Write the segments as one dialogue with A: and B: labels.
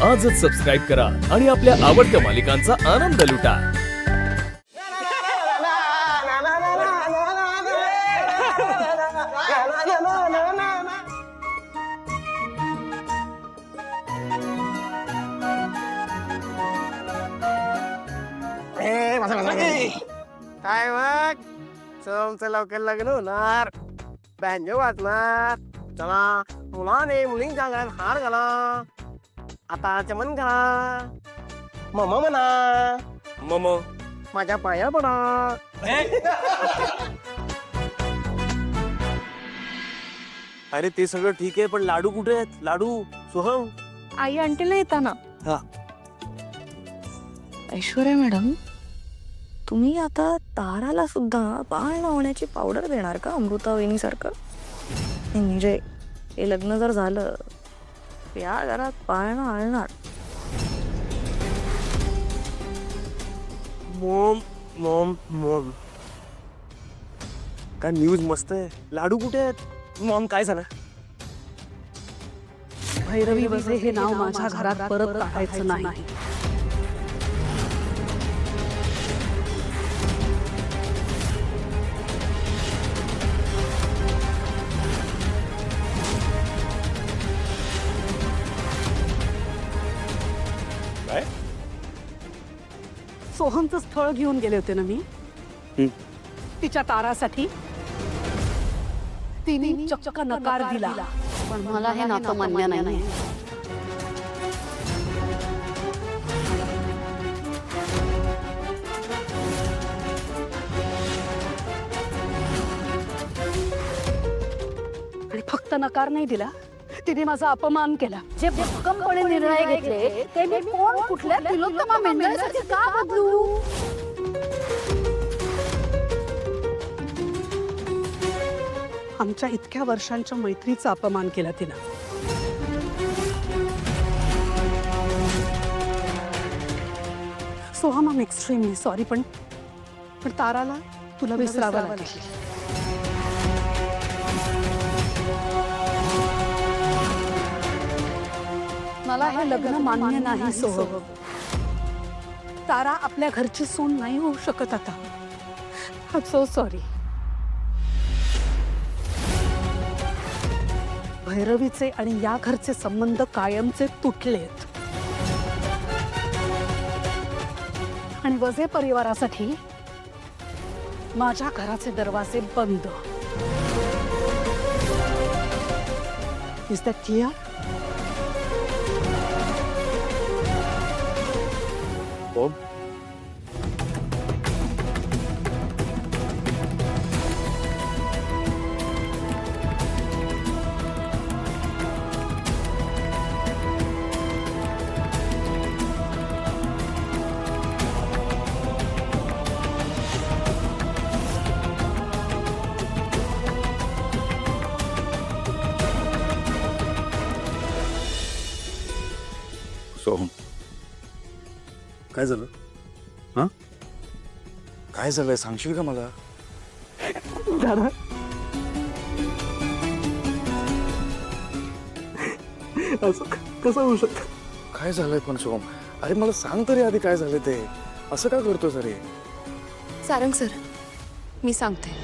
A: आजच सबस्क्राईब करा आणि आपल्या आवडत्या मालिकांचा आनंद लुटा.
B: काय मग सोमचं लवकर लग्न होणार, बँजो वाजणार. चला मुलाने मुलींच्या गळ्यात हार घाला, आता चमन घाला, मम म्हणा,
A: मम
B: माझ्या पाया पडा.
C: अरे ते सगळं ठीक आहे, पण लाडू कुठे आहेत? लाडू सोहम.
D: आई आणतील ना येताना.
C: हा.
D: ऐश्वर्या मॅडम, तुम्ही आता ताराला सुद्धा बाळ लावण्याची पावडर देणार का अमृता वहिनीसारखं? म्हणजे हे लग्न जर झालं या घरात पाळणं आणणार.
C: मॉम मॉम मॉम, काय न्यूज मस्त आहे. लाडू कुठे आहेत? मॉम काय झालं?
E: भैरवी वजे हे नाव माझ्या घरात परत काढायचं नाही.
C: काय?
E: सोहमचं स्थळ घेऊन गेले होते ना मी, तिच्या तारासाठी. तिने चक्क नकार दिला, पण मला हे नातं मान्य नाही. आणि फक्त नकार नाही दिला, तिने माझा अपमान केला. जे भक्कमपणे निर्णय घेतले ते मी कोण कुठल्या तिलोत्तमा मंडळासाठी का बदलू? आमच्या इतक्या वर्षांच्या मैत्रीचा अपमान केला तिनं. सोहम, आम एक्स्ट्रीमली सॉरी, पण ताराला तुला विसरावं लागेल. मला हे लग्न मान्य नाही सोहम. तारा आपल्या घरची सून नाही होऊ शकत आता. I am so sorry. भैरवीचे आणि या घरचे संबंध कायमचे तुटलेत, आणि वजे परिवारासाठी माझ्या घराचे दरवाजे बंद. Is that clear?
C: Maugham, Soham, काय झालं? हा, काय झालंय सांगशील का मला?
E: दादा, असं कसं होऊ शकतं?
C: काय झालंय पण सोहम? अरे मला सांग तरी आधी काय झालं ते. असं का करतोस अरे?
D: सारंग सर, मी सांगते.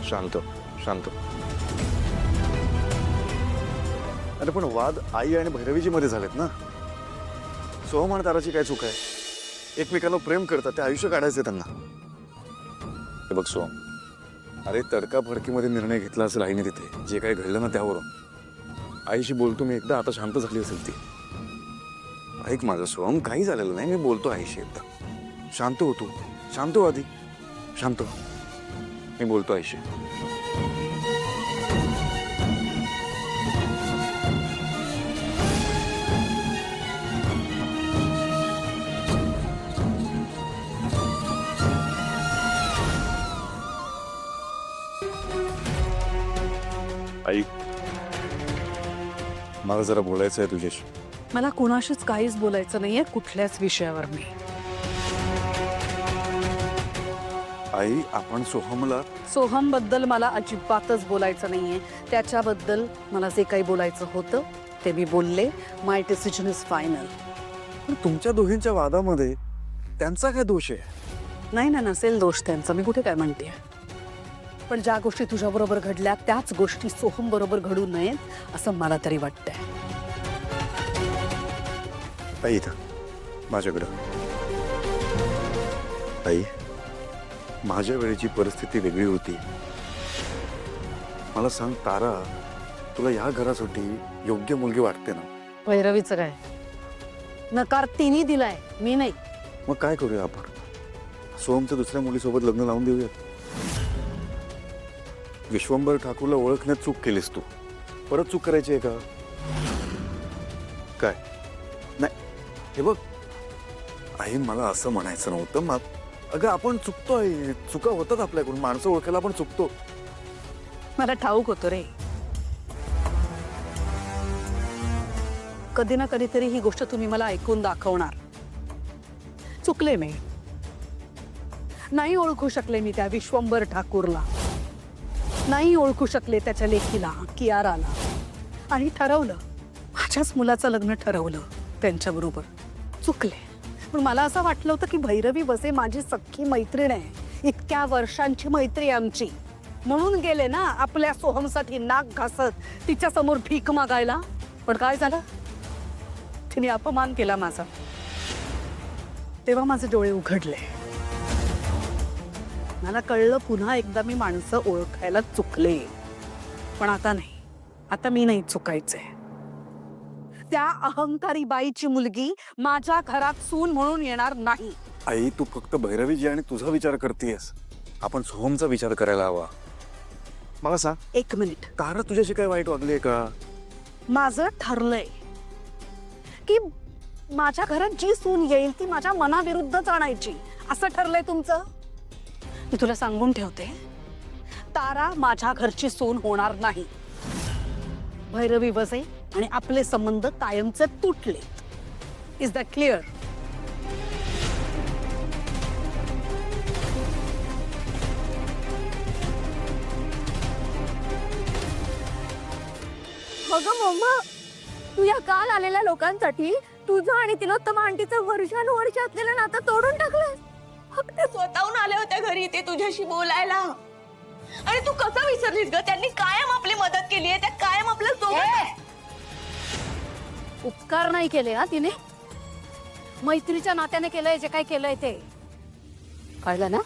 C: शांत शांत. अरे पण वाद आई आणि भैरवीजी मध्ये झालेत ना. सोहम आणि ताराची काय चूक आहे? एकमेकांना प्रेम करतात, ते आयुष्य काढायचे त्यांना. हे बघ सोहम, अरे तडकाफडकीमध्ये निर्णय घेतला असेल आईने तिथे, जे काही घडलं ना त्यावरून. आईशी बोलतो मी एकदा, आता शांत झाली असेल ती. ऐक माझं सोहम, काही झालेलं नाही, मी बोलतो आईशी एकदा. शांत हो तू, शांत हो आधी, शांत हो. मी बोलतो आईशी. आई, मला जरा बोलायचं आहे तुझ्याशी.
E: मला कोणाशीच काहीच बोलायचं नाहीये कुठल्याच विषयावर मी.
C: आई, आपण सोहमला
E: सोहम बद्दल मला अजिबातच बोलायचं नाहीये. त्याच्याबद्दल मला जे काही बोलायचं होतं ते मी बोलले. माय डिसिजन इज फायनल.
C: पण तुमच्या दोघींच्या वादामध्ये त्यांचा काय दोष आहे?
E: नाही ना, नसेल दोष त्यांचा, मी कुठे काय म्हणते. पण ज्या गोष्टी तुझ्याबरोबर घडल्या त्याच गोष्टी सोहम बरोबर घडू नयेत असं मला तरी वाटतंय.
C: आई, इथं माझ्याकडं. आई, माझ्या वेळेची परिस्थिती वेगळी होती. मला सांग तारा, तुला या घरासाठी योग्य मुलगी वाटते ना?
E: भैरवीचं काय? नकार तिने दिलाय, मी नाही.
C: मग काय करूया आपण? सोहमचं दुसऱ्या मुलीसोबत लग्न लावून देऊयात. विश्वंभर ठाकूरला ओळखण्यात चूक केलीस तू, परत चूक करायची आहे का? काय नाही, हे बघ आई, मला असं म्हणायचं नव्हतं. अगं, आपण चुकतोय, चुका होतात आपल्याकडून, माणसं ओळखायला आपण चुकतो.
E: मला ठाऊक होतं रे. कधी ना कधीतरी ही गोष्ट तुम्ही मला ऐकून दाखवणार. चुकले मी, नाही ओळखू शकले मी त्या विश्वंभर ठाकूरला, नाही ओळखू शकले त्याच्या लेकीला कियाराला, आणि ठरवलं माझ्याच मुलाचं लग्न ठरवलं त्यांच्याबरोबर. चुकले. पण मला असं वाटलं होतं की भैरवी वसे माझी सख्खी मैत्रीण आहे, इतक्या वर्षांची मैत्री आमची, म्हणून गेले ना आपल्या सोहमसाठी नाक घासत तिच्या समोर भीक मागायला. पण काय झालं? तिने अपमान केला माझा. तेव्हा माझे डोळे उघडले. मला कळलं पुन्हा एकदा मी माणसं ओळखायला चुकले. पण आता नाही, आता मी नाही चुकायचे. त्या अहंकारी बाईची मुलगी माझ्या घरात सून म्हणून येणार नाही.
C: आई, तू फक्त भैरवीजी आणि तुझा विचार करतेयस. आपण सोहमचा विचार करायला हवा. मला सांग,
E: एक मिनिट.
C: तारा तुझ्याशी काय वाईट वागली का?
E: माझं ठरलंय की माझ्या घरात जी सून येईल ती माझ्या मनाविरुद्धच आणायची. असं ठरलंय तुमचं? मी तुला सांगून ठेवते, तारा माझ्या घरची सून होणार नाही. भैरवी वसे आणि आपले संबंध कायमचे तुटले. Is that clear?
D: अगं मम्मा, तू या काल आलेल्या लोकांसाठी तुझं आणि तिलोत्तम आंटीचं वर्षानुवर्ष असलेलं नातं तोडून टाकलं.
F: ते स्वतःहून आले होते घरी ते तुझ्याशी बोलायला. आणि तू कसं विसरलीस ग? त्यांनी कायम आपली मदत केली आहे, त्या कायम आपल्या सोबत.
D: उपकार नाही केले हा तिने, मैत्रीच्या नात्याने केलंय जे काय केलंय ते. कळलं ना?